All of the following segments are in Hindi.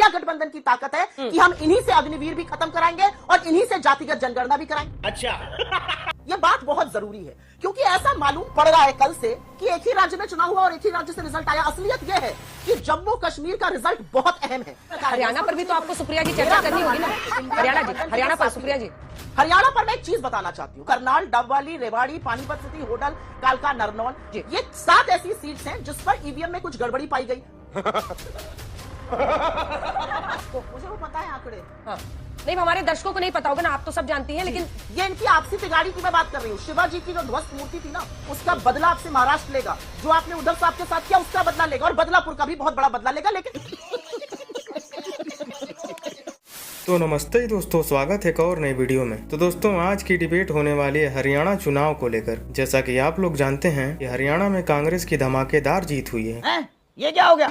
गठबंधन की ताकत है कि हम इन्हीं से अग्निवीर भी खत्म कराएंगे और इन्हीं से जातिगत जनगणना भी कराएंगे। अच्छा ये बात बहुत जरूरी है क्योंकि ऐसा मालूम पड़ रहा है कल से कि एक ही राज्य में चुनाव हुआ और एक ही राज्य से रिजल्ट आया। असलियत यह है कि जम्मू कश्मीर का रिजल्ट बहुत अहम है। हरियाणा पर भी तो आपको सुप्रिया जी चर्चा करनी होगी ना। हरियाणा पर सुप्रिया जी, हरियाणा पर मैं एक चीज बताना चाहती हूँ। करनाल, डबवाली, रेवाड़ी, पानीपत सिटी, होडल, कालका, नरनौल, ये 7 ऐसी सीट्स हैं जिस पर ईवीएम में कुछ गड़बड़ी पाई गई। तो मुझे वो पता है आंकड़े। हाँ। नहीं, हमारे दर्शकों को नहीं पता होगा ना, आप तो सब जानती हैं। लेकिन ये इनकी आपसी तिगाड़ी की मैं बात कर रही हूँ। शिवाजी की जो ध्वस्त मूर्ति थी ना, उसका बदला आपसे महाराष्ट्र लेगा। जो आपने उद्धव साहब के साथ किया उसका बदला लेगा और बदलापुर का भी बहुत बड़ा बदला लेगा। लेकिन तो नमस्ते दोस्तों, स्वागत है एक और नई वीडियो में। तो दोस्तों, आज की डिबेट होने वाली है हरियाणा चुनाव को लेकर। जैसा कि आप लोग जानते हैं कि हरियाणा में कांग्रेस की धमाकेदार जीत हुई है। ये क्या हो गया?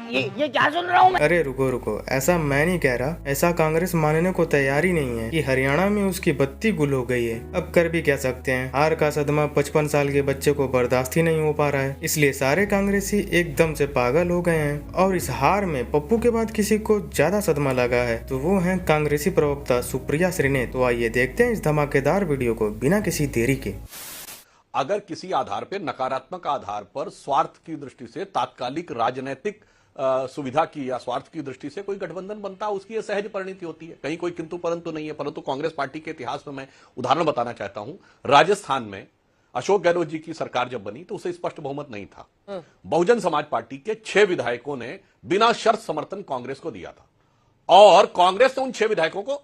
ये क्या सुन रहा हूँ मैं? अरे रुको, ऐसा मैं नहीं कह रहा। ऐसा कांग्रेस मानने को तैयार ही नहीं है कि हरियाणा में उसकी बत्ती गुल हो गई है। अब कर भी क्या सकते हैं, हार का सदमा 55 साल के बच्चे को बर्दाश्त ही नहीं हो पा रहा है। इसलिए सारे कांग्रेसी एकदम से पागल हो गए हैं और इस हार में पप्पू के बाद किसी को ज्यादा सदमा लगा है तो वो है कांग्रेसी प्रवक्ता सुप्रिया श्रीने। तो आइए देखते हैं इस धमाकेदार वीडियो को बिना किसी देरी के। अगर किसी आधार पर, नकारात्मक आधार पर, स्वार्थ की दृष्टि से, तात्कालिक राजनीतिक सुविधा की या स्वार्थ की दृष्टि से कोई गठबंधन बनता है, उसकी यह सहज परिणति होती है। कहीं कोई किंतु परंतु नहीं है। परंतु कांग्रेस पार्टी के इतिहास में मैं उदाहरण बताना चाहता हूं। राजस्थान में अशोक गहलोत जी की सरकार जब बनी तो उसे स्पष्ट बहुमत नहीं था। बहुजन समाज पार्टी के 6 विधायकों ने बिना शर्त समर्थन कांग्रेस को दिया था और कांग्रेस ने उन 6 विधायकों को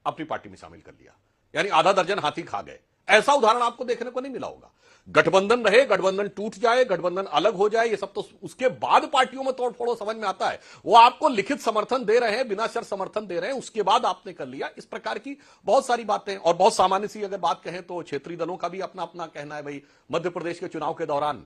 अपनी पार्टी में शामिल कर लिया, यानी आधा दर्जन हाथी खा गए। ऐसा उदाहरण आपको देखने को नहीं मिला होगा। गठबंधन रहे, गठबंधन टूट जाए, गठबंधन अलग हो जाए, ये सब तो उसके बाद पार्टियों में तोड़ फोड़ समझ में आता है। वो आपको लिखित समर्थन दे रहे हैं, बिना शर्त समर्थन दे रहे हैं, उसके बाद आपने कर लिया। इस प्रकार की बहुत सारी बातें और बहुत सामान्य सी अगर बात कहें तो क्षेत्रीय दलों का भी अपना अपना कहना है। भाई, मध्य प्रदेश के चुनाव के दौरान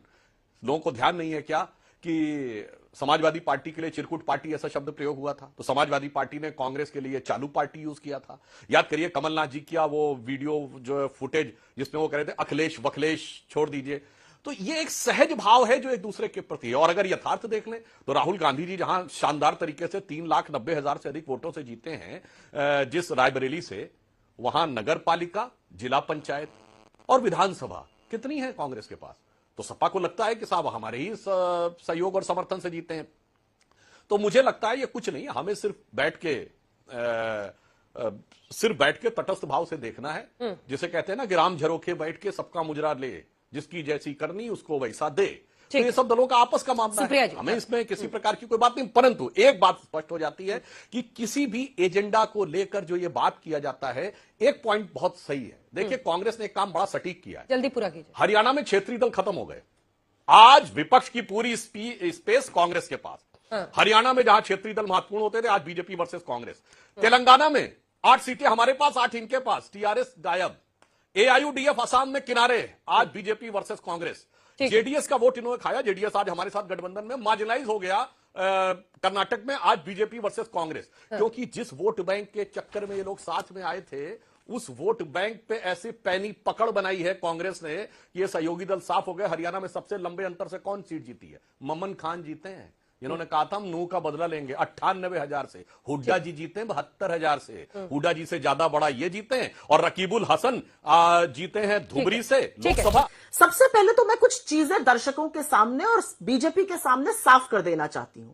लोगों को ध्यान नहीं है क्या कि समाजवादी पार्टी के लिए चिरकुट पार्टी ऐसा शब्द प्रयोग हुआ था, तो समाजवादी पार्टी ने कांग्रेस के लिए चालू पार्टी यूज किया था। याद करिए कमलनाथ जी का वो वीडियो जो फुटेज जिसमें वो कह रहे थे अखिलेश वखलेश छोड़ दीजिए। तो ये एक सहज भाव है जो एक दूसरे के प्रति है। और अगर यथार्थ देख लें तो राहुल गांधी जी जहां शानदार तरीके से 3,90,000 से अधिक वोटों से जीते हैं जिस रायबरेली से, वहां नगर पालिका, जिला पंचायत और विधानसभा कितनी है कांग्रेस के पास। तो सपा को लगता है कि साहब हमारे ही सहयोग और समर्थन से जीते हैं। तो मुझे लगता है ये कुछ नहीं, हमें सिर्फ बैठ के तटस्थ भाव से देखना है। जिसे कहते हैं ना, ग्राम झरोखे बैठ के सबका मुजरा ले, जिसकी जैसी करनी उसको वैसा दे। तो ये सब दलों का आपस का मामला है, हमें इसमें किसी प्रकार की कोई बात नहीं। परंतु एक बात स्पष्ट हो जाती है कि किसी भी एजेंडा को लेकर जो ये बात किया जाता है, एक पॉइंट बहुत सही है। देखिए, कांग्रेस ने एक काम बड़ा सटीक किया है, जल्दी पूरा कीजिए। हरियाणा में क्षेत्रीय दल खत्म हो गए। आज विपक्ष की पूरी स्पेस कांग्रेस के पास। हरियाणा में जहां क्षेत्रीय दल महत्वपूर्ण होते थे, आज बीजेपी वर्सेस कांग्रेस। तेलंगाना में 8 सीटें हमारे पास, 8 इनके पास, टीआरएस गायब। एआईयूडीएफ असम में किनारे, आज बीजेपी वर्सेस कांग्रेस। जेडीएस का वोट इन्होंने खाया, जेडीएस आज हमारे साथ गठबंधन में मार्जिनलाइज हो गया। कर्नाटक में आज बीजेपी वर्सेस कांग्रेस, क्योंकि जिस वोट बैंक के चक्कर में ये लोग साथ में आए थे, उस वोट बैंक पे ऐसी पैनी पकड़ बनाई है कांग्रेस ने कि ये सहयोगी दल साफ हो गए। हरियाणा में सबसे लंबे अंतर से कौन सीट जीती है? ममन खान जीते हैं, इन्होंने कहा था हम नूह का बदला लेंगे, 98,000 से। हुड्डा जी जीते हैं 72,000 से। हुड्डा जी से ज्यादा बड़ा ये जीते हैं। और रकीबुल हसन जीते हैं धुबरी से लोकसभा। सबसे पहले तो मैं कुछ चीजें दर्शकों के सामने और बीजेपी के सामने साफ कर देना चाहती हूं।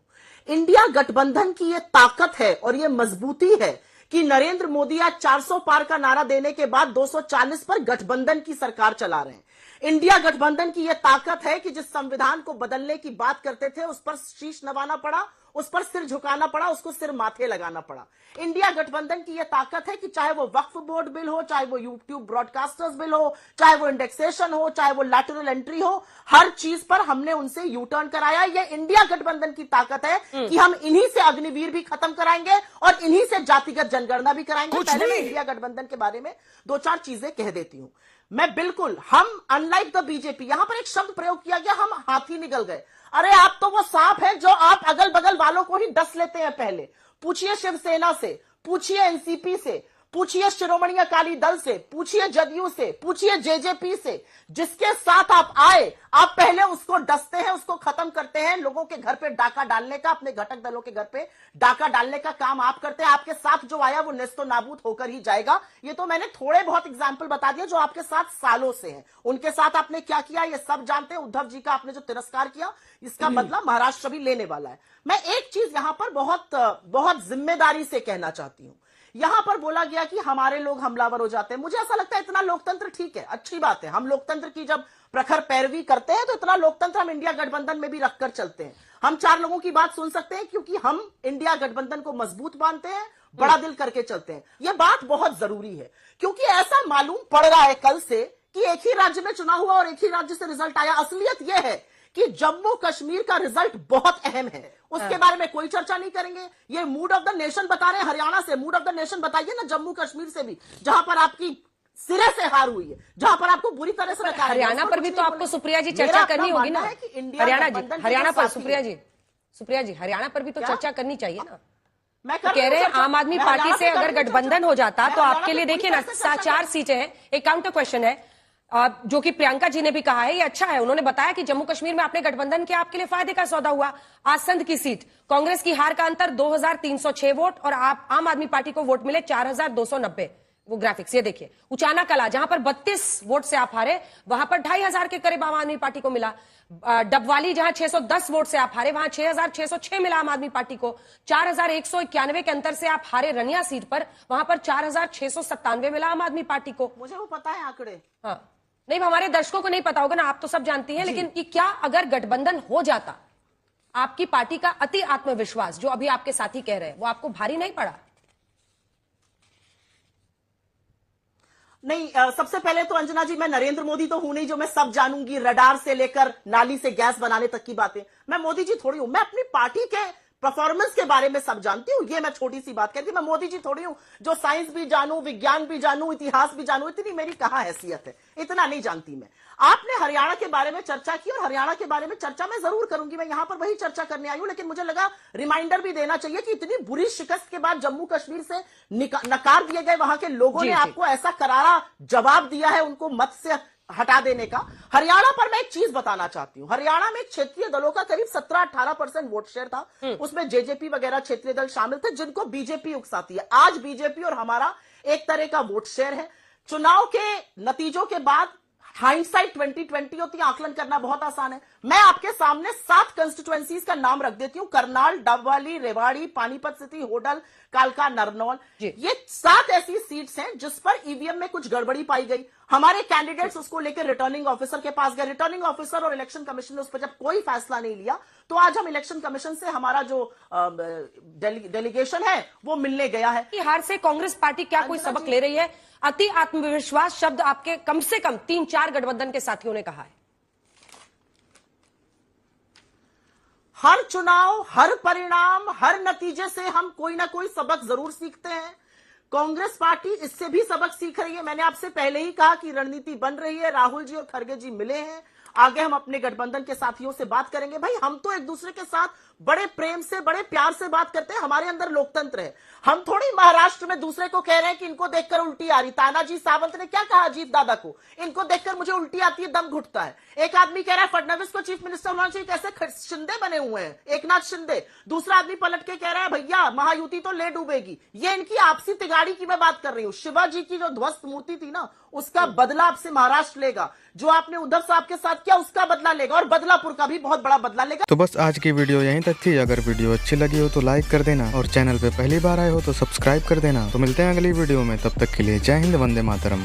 इंडिया गठबंधन की यह ताकत है और यह मजबूती है कि नरेंद्र मोदी आज 400 पार का नारा देने के बाद 240 पर गठबंधन की सरकार चला रहे हैं। इंडिया गठबंधन की यह ताकत है कि जिस संविधान को बदलने की बात करते थे, उस पर शीश नवाना पड़ा, उस पर सिर झुकाना पड़ा, उसको सिर माथे लगाना पड़ा। इंडिया गठबंधन की यह ताकत है कि चाहे वो वक्फ बोर्ड बिल हो, चाहे वो यूट्यूब ब्रॉडकास्टर्स बिल हो, चाहे वो इंडेक्सेशन हो, चाहे वो लैटरल एंट्री हो, हर चीज पर हमने उनसे यू टर्न कराया। यह इंडिया गठबंधन की ताकत है कि हम इन्हीं से अग्निवीर भी खत्म कराएंगे और इन्हीं से जातिगत जनगणना भी कराएंगे। पहले मैं इंडिया गठबंधन के बारे में 2-4 चीजें कह देती हूं। मैं बिल्कुल, हम अनलाइक द बीजेपी, यहां पर एक शब्द प्रयोग किया गया, हम हाथी निकल गए। अरे आप तो वो सांप है जो आप अगल बगल वालों को ही डस लेते हैं। पहले पूछिए शिवसेना से, पूछिए एनसीपी से, पूछिए शिरोमणि अकाली दल से, पूछिए जदयू से, पूछिए जेजेपी से, जिसके साथ आप आए, आप पहले उसको डसते हैं, उसको खत्म करते हैं। लोगों के घर पे डाका डालने का, अपने घटक दलों के घर पे डाका डालने का काम आप करते हैं। आपके साथ जो आया वो नेस्तो नाबूद होकर ही जाएगा। ये तो मैंने थोड़े बहुत एग्जाम्पल बता दिए जो आपके साथ सालों से हैं। उनके साथ आपने क्या किया ये सब जानते हैं। उद्धव जी का आपने जो तिरस्कार किया, इसका बदला महाराष्ट्र भी लेने वाला है। मैं एक चीज यहां पर बहुत जिम्मेदारी से कहना चाहती हूं। यहां पर बोला गया कि हमारे लोग हमलावर हो जाते हैं। मुझे ऐसा लगता है इतना लोकतंत्र ठीक है, अच्छी बात है। हम लोकतंत्र की जब प्रखर पैरवी करते हैं तो इतना लोकतंत्र हम इंडिया गठबंधन में भी रखकर चलते हैं। हम 4 लोगों की बात सुन सकते हैं क्योंकि हम इंडिया गठबंधन को मजबूत मानते हैं, बड़ा दिल करके चलते हैं। यह बात बहुत जरूरी है क्योंकि ऐसा मालूम पड़ रहा है कल से कि एक ही राज्य में चुनाव हुआ और एक ही राज्य से रिजल्ट आया। असलियत यह है कि जम्मू कश्मीर का रिजल्ट बहुत अहम है, उसके बारे में कोई चर्चा नहीं करेंगे। ये मूड ऑफ द नेशन बता रहे हैं। हरियाणा से मूड ऑफ द नेशन बताइए ना, जम्मू कश्मीर से भी, जहां पर आपकी सिरे से हार हुई है, जहां पर आपको बुरी तरह से रखा है। हरियाणा पर भी तो आपको सुप्रिया जी चर्चा करनी होगी ना। हरियाणा पर सुप्रिया जी हरियाणा पर भी तो चर्चा करनी चाहिए ना। मैं कह रहे हैं आम आदमी पार्टी से अगर गठबंधन हो जाता तो आपके लिए देखिए ना 4 सीटें हैं। एक काउंटर क्वेश्चन है जो कि प्रियंका जी ने भी कहा है, ये अच्छा है। उन्होंने बताया कि जम्मू कश्मीर में आपने गठबंधन के आपके लिए फायदे का सौदा हुआ। आसंद की सीट, कांग्रेस की हार का अंतर 2306 वोट और आप आम आदमी पार्टी को वोट मिले 4290। वो ग्राफिक्स ये देखिए। उचाना कला जहां पर 32 वोट से आप हारे, वहां पर 2500 के करीब आम आदमी पार्टी को मिला। डबवाली जहां 610 वोट से आप हारे, वहां 6606 मिला आम आदमी पार्टी को। 4191 के अंतर से आप हारे रनिया सीट पर, वहां पर 4697 मिला आम आदमी पार्टी को। मुझे वो पता है आंकड़े। हाँ, नहीं हमारे दर्शकों को नहीं पता होगा ना, आप तो सब जानती हैं। लेकिन कि क्या अगर गठबंधन हो जाता, आपकी पार्टी का अति आत्मविश्वास जो अभी आपके साथी कह रहे हैं, वो आपको भारी नहीं पड़ा? नहीं, सबसे पहले तो अंजना जी, मैं नरेंद्र मोदी तो हूं नहीं जो मैं सब जानूंगी, रडार से लेकर नाली से गैस बनाने तक की बातें। मैं मोदी जी थोड़ी हूं। मैं अपनी पार्टी के परफॉर्मेंस के बारे में सब जानती हूं। ये मैं छोटी सी बात कहती हूं। मैं मोदी जी थोड़ी हूं जो साइंस भी जानूं, विज्ञान भी जानूं, इतिहास भी जानूं। इतनी मेरी कहां हैसियत है, इतना नहीं जानती मैं। आपने हरियाणा के बारे में चर्चा की और हरियाणा के बारे में चर्चा मैं जरूर करूंगी। मैं यहां पर वही चर्चा करने आई हूं, लेकिन मुझे लगा रिमाइंडर भी देना चाहिए कि इतनी बुरी शिकस्त के बाद जम्मू कश्मीर से नकार दिए गए वहां के लोगों ने आपको ऐसा करारा जवाब दिया है उनको मत से हटा देने का। हरियाणा पर मैं एक चीज बताना चाहती हूं। हरियाणा में क्षेत्रीय दलों का करीब 17-18% वोट शेयर था। उसमें जेजेपी वगैरह क्षेत्रीय दल शामिल थे जिनको बीजेपी उकसाती है। आज बीजेपी और हमारा एक तरह का वोट शेयर है। चुनाव के नतीजों के बाद हाइंडसाइट 2020 होती है, आकलन करना बहुत आसान है। मैं आपके सामने 7 कंस्टिट्यूएंसीज का नाम रख देती हूं। करनाल, डबवाली, रेवाड़ी, पानीपत सिटी, होडल, कालका, नरनौल। ये 7 ऐसी सीट्स हैं जिस पर ईवीएम में कुछ गड़बड़ी पाई गई। हमारे कैंडिडेट्स उसको लेकर रिटर्निंग ऑफिसर के पास गए। रिटर्निंग ऑफिसर और इलेक्शन कमीशन ने उस पर जब कोई फैसला नहीं लिया तो आज हम इलेक्शन कमीशन से हमारा जो डेलीगेशन है वो मिलने गया है। कि हार से कांग्रेस पार्टी क्या कोई सबक ले रही है? अति आत्मविश्वास शब्द आपके कम से कम 3-4 गठबंधन के साथियों ने कहा है। हर चुनाव, हर परिणाम, हर नतीजे से हम कोई ना कोई सबक जरूर सीखते हैं। कांग्रेस पार्टी इससे भी सबक सीख रही है। मैंने आपसे पहले ही कहा कि रणनीति बन रही है। राहुल जी और खड़गे जी मिले हैं। आगे हम अपने गठबंधन के साथियों से बात करेंगे। भाई, हम तो एक दूसरे के साथ बड़े प्रेम से, बड़े प्यार से बात करते हैं। हमारे अंदर लोकतंत्र है। हम थोड़ी महाराष्ट्र में दूसरे को कह रहे हैं कि इनको देखकर उल्टी आ रही। तानाजी सावंत ने क्या कहा अजीत दादा को, इनको देखकर मुझे उल्टी आती है, दम घुटता है। एक आदमी कह रहा है फडणवीस को चीफ मिनिस्टर होना चाहिए, कैसे शिंदे बने हुए हैं, एकनाथ शिंदे। दूसरा आदमी पलट के कह रहा है भैया महायुति तो ले डूबेगी। ये इनकी आपसी तिगाड़ी की मैं बात कर रही हूं। शिवाजी की जो ध्वस्त मूर्ति थी ना, उसका बदला आपसे महाराष्ट्र लेगा। जो आपने उद्धव साहब के साथ किया उसका बदला लेगा और बदलापुर का भी बहुत बड़ा बदला लेगा। तो बस आज की वीडियो यहीं तक थी। अगर वीडियो अच्छी लगी हो तो लाइक कर देना और चैनल पे पहली बार आए हो तो सब्सक्राइब कर देना। तो मिलते हैं अगली वीडियो में, तब तक के लिए जय हिंद, वंदे मातरम।